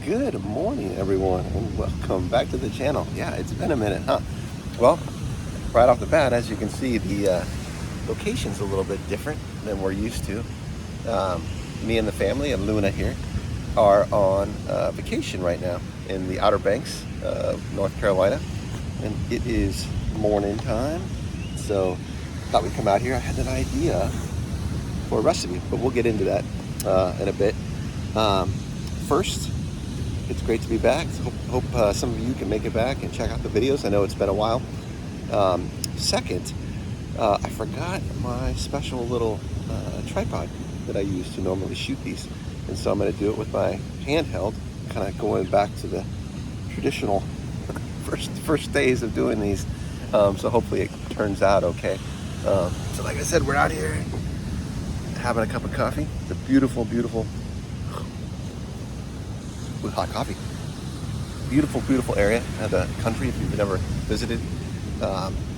Good morning, everyone, and welcome back to the channel. Yeah, it's been a minute, huh? Well, right off the bat, as you can see, the location's a little bit different than we're used to. Me and the family and Luna here are on vacation right now in the Outer Banks of North Carolina, and it is morning time. So, thought we'd come out here. I had an idea for a recipe, but we'll get into that in a bit. First, it's great to be back. Hope some of you can make it back and check out the videos. I know it's been a while. Second, I forgot my special little tripod that I use to normally shoot these. And so I'm going to do it with my handheld, kind of going back to the traditional first days of doing these. So hopefully it turns out okay. So like I said, we're out here having a cup of coffee. It's a beautiful, beautiful with hot coffee. Beautiful, beautiful area of the country if you've never visited.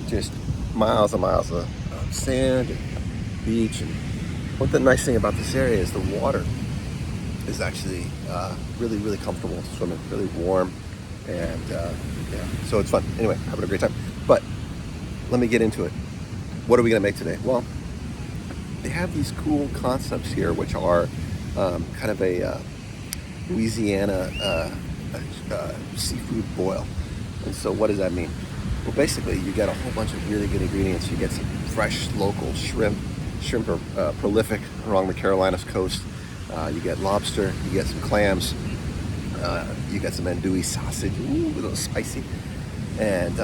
Just miles and miles of sand and beach. And what the nice thing about this area is the water is actually really, really comfortable swimming, really warm, and yeah, so it's fun. Anyway, having a great time. But let me get into it. What are we gonna make today? Well, they have these cool concepts here, which are kind of a Louisiana seafood boil. And so what does that mean? Well, basically you get a whole bunch of really good ingredients. You get some fresh local shrimp. Shrimp are prolific along the Carolinas coast. You get lobster, you get some clams, you get some andouille sausage, ooh, a little spicy, and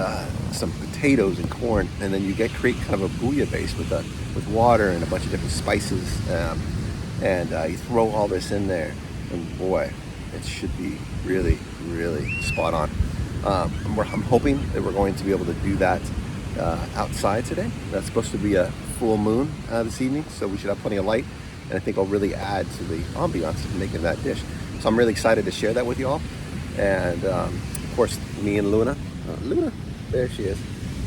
some potatoes and corn. And then you create kind of a bouillabaisse with water and a bunch of different spices, and you throw all this in there. And boy, it should be really, really spot on. I'm hoping that we're going to be able to do that outside today. That's supposed to be a full moon this evening, so we should have plenty of light. And I think I'll really add to the ambiance of making that dish. So I'm really excited to share that with you all. And of course, me and Luna, there she is,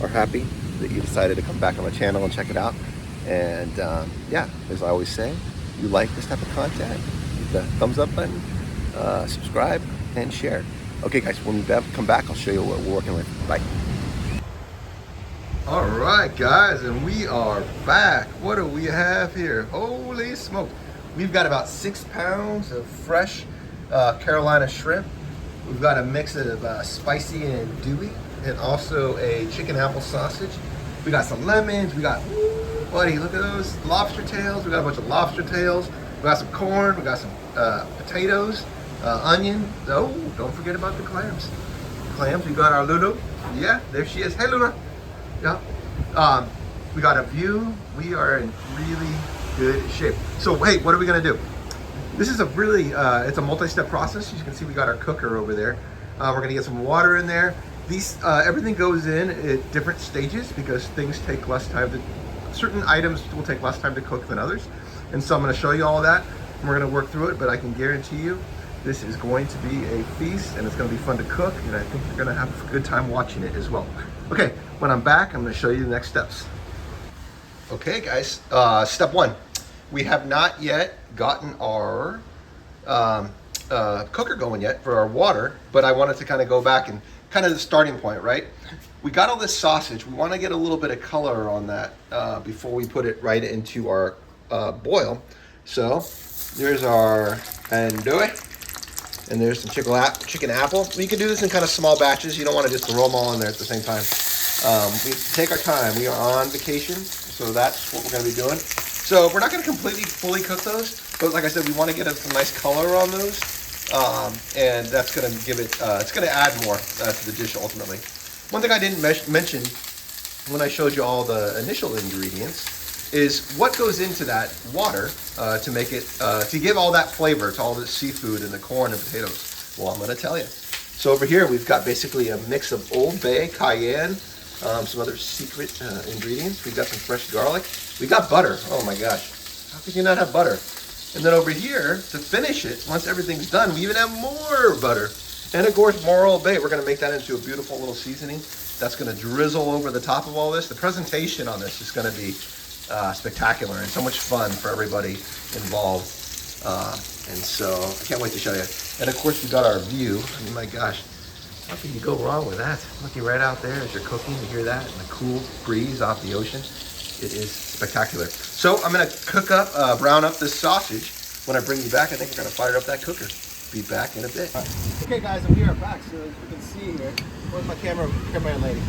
are happy that you decided to come back on my channel and check it out. And yeah, as I always say, if you like this type of content, the thumbs up button, subscribe, and share. Okay guys, when we come back, I'll show you what we're working with. Bye. All right guys, and we are back. What do we have here? Holy smoke. We've got about 6 pounds of fresh Carolina shrimp. We've got a mix of spicy and dewy, and also a chicken apple sausage. We got some lemons. We got, buddy, look at those lobster tails. We got a bunch of lobster tails. We got some corn. We got some potatoes, onion. Oh, don't forget about the clams. Clams. We got our Luna. Yeah, there she is. Hey, Luna. Yeah. We got a view. We are in really good shape. So, hey, what are we gonna do? This is a really, it's a multi-step process. As you can see, we got our cooker over there. We're gonna get some water in there. These, everything goes in at different stages because things take less time certain items will take less time to cook than others. And so I'm going to show you all of that, and we're going to work through it, but I can guarantee you this is going to be a feast, and it's going to be fun to cook, and I think you're going to have a good time watching it as well. Okay, when I'm back, I'm going to show you the next steps. Okay guys, step one. We have not yet gotten our cooker going yet for our water, but I wanted to kind of go back and kind of the starting point, right? We got all this sausage. We want to get a little bit of color on that before we put it right into our boil. So there's our andouille, and there's some chicken apple. We can do this in kind of small batches. You don't want to just throw them all in there at the same time. We take our time. We are on vacation, so that's what we're going to be doing. So we're not going to completely fully cook those, but like I said, we want to get some nice color on those, and that's going to give it. It's going to add more to the dish ultimately. One thing I didn't mention when I showed you all the initial ingredients is what goes into that water to make it, to give all that flavor to all the seafood and the corn and potatoes. Well, I'm going to tell you. So over here, we've got basically a mix of Old Bay, cayenne, some other secret ingredients. We've got some fresh garlic. We got butter. Oh my gosh. How could you not have butter? And then over here, to finish it, once everything's done, we even have more butter. And of course, more Old Bay. We're going to make that into a beautiful little seasoning that's going to drizzle over the top of all this. The presentation on this is going to be spectacular and so much fun for everybody involved. And so I can't wait to show you. And of course we got our view. I mean, my gosh, how can you go wrong with that? Looking right out there as you're cooking, you hear that, and the cool breeze off the ocean. It is spectacular. So I'm gonna cook up, brown up this sausage. When I bring you back, I think we're gonna fire up that cooker. Be back in a bit. Okay guys, and we are back. So as you can see here, where's my camera lady?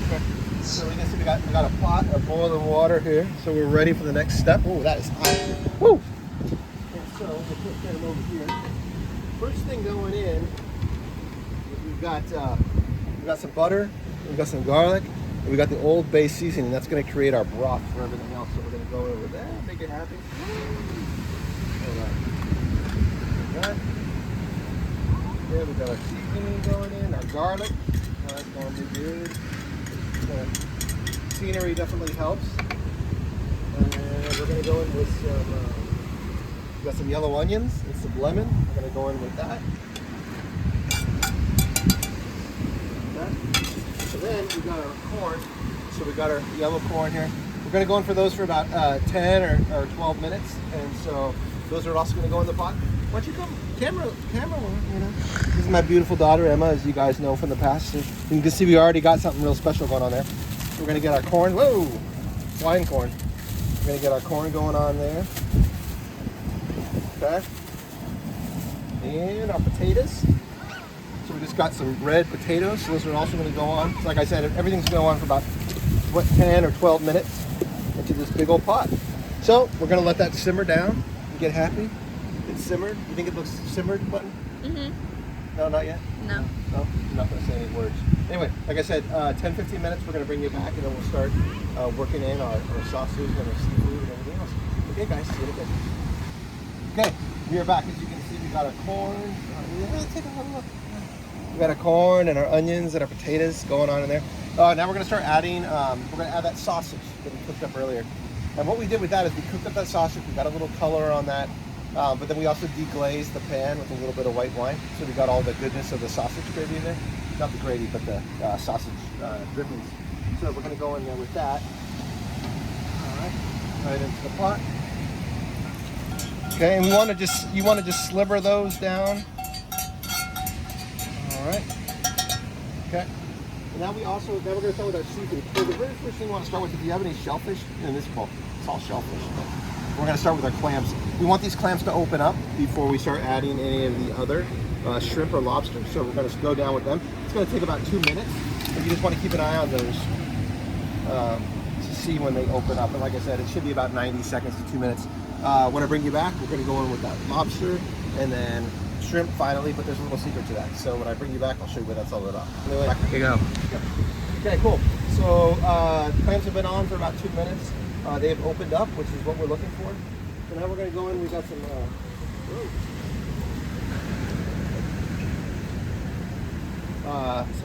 So we can see we got a pot of boiling water here. So we're ready for the next step. Oh, that is hot. Woo! And so we'll put them over here. First thing going in, we've got some butter, we've got some garlic, and we got the Old Bay seasoning. That's going to create our broth for everything else. So we're going to go in with that, make it happy. All right. Yeah, we got our seasoning going in, our garlic. That's going to be good. Scenery definitely helps. And we're going to go in with some, we got some yellow onions and some lemon. We're going to go in with that. So then we got our corn. So we got our yellow corn here. We're going to go in for those for about 10 or 12 minutes. And so those are also going to go in the pot. Why don't you come, camera, you know. This is my beautiful daughter, Emma, as you guys know from the past. So you can see we already got something real special going on there. We're going to get our corn. Whoa! Wine corn. We're going to get our corn going on there. Okay. And our potatoes. So we just got some red potatoes. So those are also going to go on. So like I said, everything's going to go on for about, 10 or 12 minutes into this big old pot. So we're going to let that simmer down and get happy. It's simmered. You think it looks simmered, Button? Mm-hmm. No, not yet? No. No? I'm not going to say any words. Anyway, like I said, 10-15 minutes, we're going to bring you back, and then we'll start working in our sausage and our seafood and everything else. Okay, guys, see you in a bit. Okay, we are back. As you can see, we got our corn. Take a look. We got our corn and our onions and our potatoes going on in there. Now we're going to start adding, we're going to add that sausage that we cooked up earlier. And what we did with that is we cooked up that sausage. We got a little color on that. But then we also deglazed the pan with a little bit of white wine. So we got all the goodness of the sausage gravy in there. Not the gravy, but the sausage drippings. So we're going to go in there with that. All right, right into the pot. Okay, and we want to you want to just sliver those down. All right. Okay. And now we're going to start with our seafood. So the very first thing we want to start with, if you have any shellfish in this bowl, it's all shellfish. We're going to start with our clams. We want these clams to open up before we start adding any of the other shrimp or lobster. So we're going to go down with them. It's going to take about 2 minutes. But you just want to keep an eye on those to see when they open up. And like I said, it should be about 90 seconds to 2 minutes. When I bring you back, we're going to go in with that lobster and then shrimp finally, but there's a little secret to that. So when I bring you back, I'll show you what that's all about. Anyway, Here you go. Okay, cool. So clams have been on for about 2 minutes. They have opened up, which is what we're looking for. So now we're going to go in. We've got some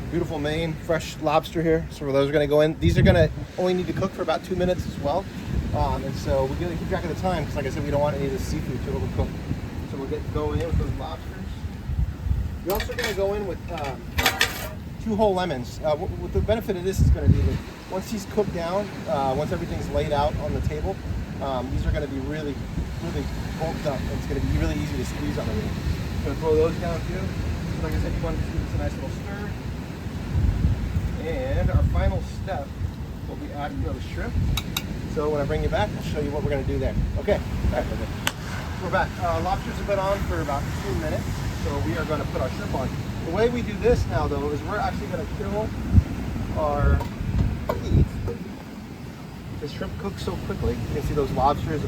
beautiful Maine fresh lobster here. So those are going to go in. These are going to only need to cook for about 2 minutes as well. And so we're going to keep track of the time because, like I said, we don't want any of the seafood to overcook. So we'll get going in with those lobsters. We're also going to go in with 2 whole lemons. What the benefit of this is going to be that once these cook down, once everything's laid out on the table, these are going to be really, really bulked up. And it's going to be really easy to squeeze on everything. I'm going to throw those down too. So like I said, you want to give this a nice little stir. And our final step will be adding those shrimp. So when I bring you back, I'll show you what we're going to do there. Okay, back with it. We're back. Lobsters have been on for about 2 minutes, so we are going to put our shrimp on. The way we do this now, though, is we're actually going to kill our heat. The shrimp cooks so quickly. You can see those lobsters,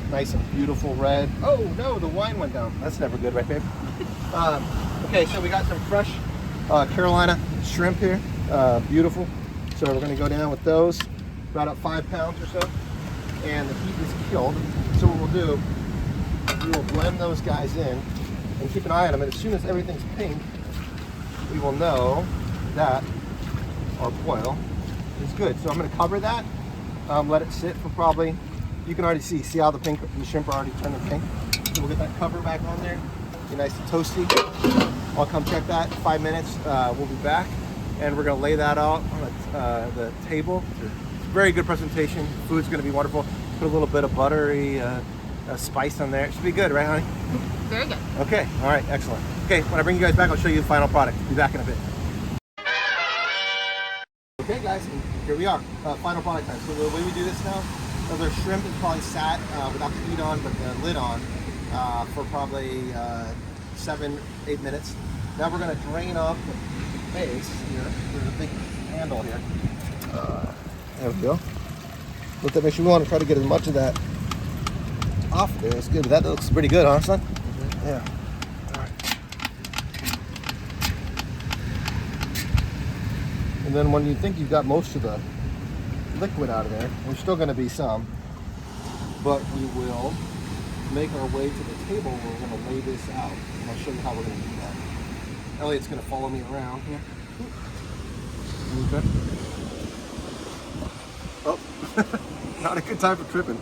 nice and beautiful red. Oh no, the wine went down. That's never good, right, babe? Okay, so we got some fresh Carolina shrimp here. Beautiful. So we're going to go down with those, about 5 pounds or so. And the heat is killed. So what we'll do, we will blend those guys in and keep an eye on them. And as soon as everything's pink, we will know that our boil is good. So I'm going to cover that, let it sit for probably, you can already see how the shrimp are already turning pink. So we'll get that cover back on there, be nice and toasty. I'll come check that in 5 minutes. We'll be back and we're going to lay that out on the table. It's a very good presentation. Food's going to be wonderful. Put a little bit of buttery spice on there. It should be good, right, honey? Very good. Okay, all right, excellent. Okay, when I bring you guys back, I'll show you the final product. Be back in a bit. Okay, guys, and here we are. Final product time. So the way we do this now, the shrimp is probably sat without the heat on, but the lid on for probably 7-8 minutes. Now we're going to drain off the base here. There's a big handle here. There we go. Look, that makes you want to try to get as much of that off of there. That's good. That looks pretty good, huh, son? Mm-hmm. Yeah. All right. And then when you think you've got most of the liquid out of there, there's still going to be some, but we will make our way to the table where we're going to lay this out. And I'll show you how we're going to do that. Elliot's going to follow me around here. Okay. Oh, not a good time for tripping.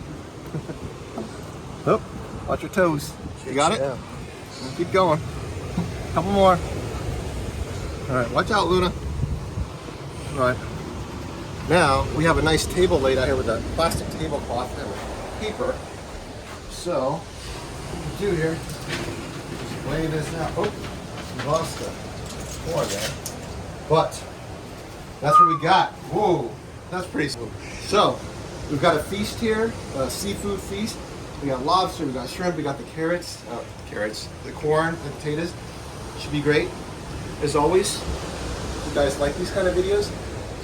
Oh, watch your toes. You got it? Yeah. Keep going. Couple more. All right, watch out, Luna. All right. Now we have a nice table laid out here with a plastic tablecloth and a paper. So what we do here is lay this out. Oh, we lost the core there. But that's what we got. Whoa, that's pretty smooth. So we've got a feast here, a seafood feast. We got lobster, we got shrimp, we got the carrots, the corn, the potatoes. Should be great. As always, if you guys like these kind of videos,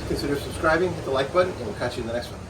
consider subscribing, hit the like button, and we'll catch you in the next one.